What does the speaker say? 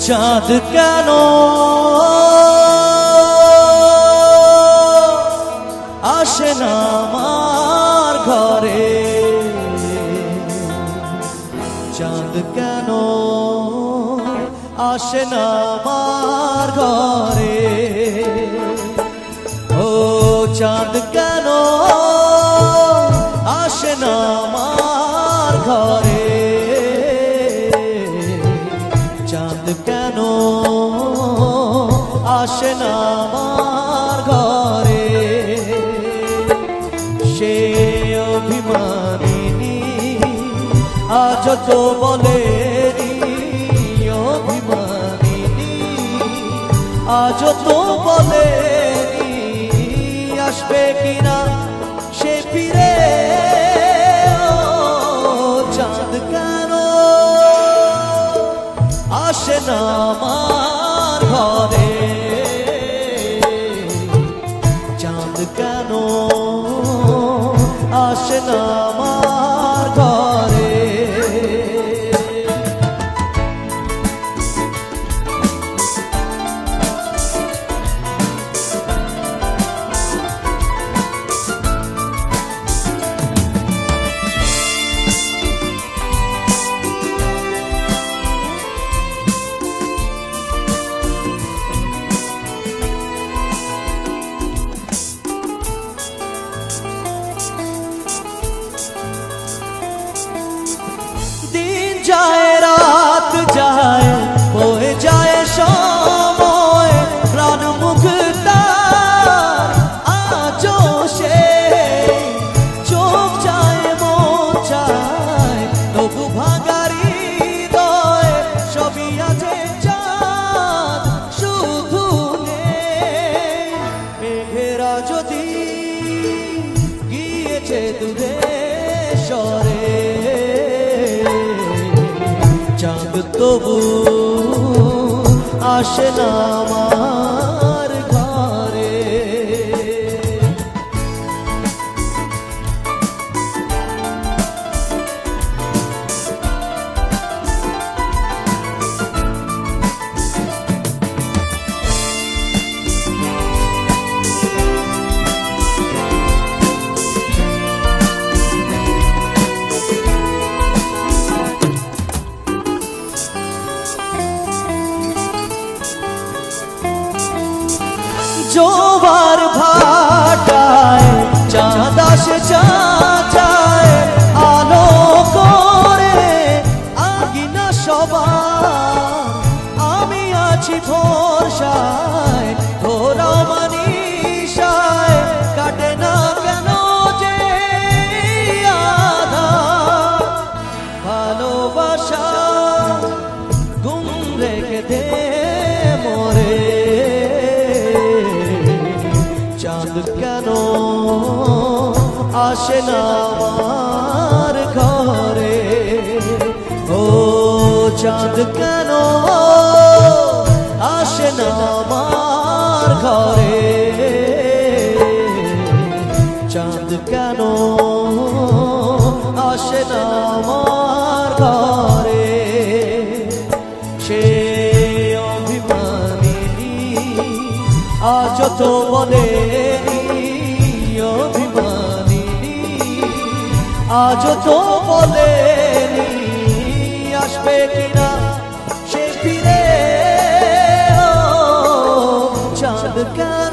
চাঁদ কেন আসে না আমার ঘরে, চাঁদ কেন আসে না আমার ঘরে, ও চাঁদ কেন আসে না আমার ঘরে, চাঁদ কেন আসে না আমার ঘরে, সে অভিমানিনী আজ তো বলেনি, অভিমানিনী আজ তো বলেনি আসবে কিনা সে ফিরে, চাঁদ কেন আসে না আমার ঘরে, চাঁদ কেন আসে না আমার ঘরে। যায় রাত যায় বয়ে যায় সময়, প্রাণ মুক্তা আজও সে চোখ যায় মন চায়, তবু ভাঙারি দয় সবই আছে চাঁদ শুধু নেই, মেঘেরা যদি গিয়েছে দূরে সরে, চাঁদ তবু আসে না আমার ঘরে। জোবার ভাটায় চাঁদ আসে চাচায়, আলো করে আগিনা সবার, আমি আছি ভরসায় ঘোরা মানিসায়, কাটে না কেন যে আধার, ভালোবাসা গুম রেখে দে মোরে, চাঁদ কেন আসে না আমার ঘরে, ও চাঁদ কেন আসে না আমার ঘরে, চাঁদ কেন আসে না আমার ঘরে, সে অভিমানিনী আজ তো বলেনি, অভিমানিনী আজ তো বলেনি আসবে কিনা সে ফিরে, চাঁদ কেন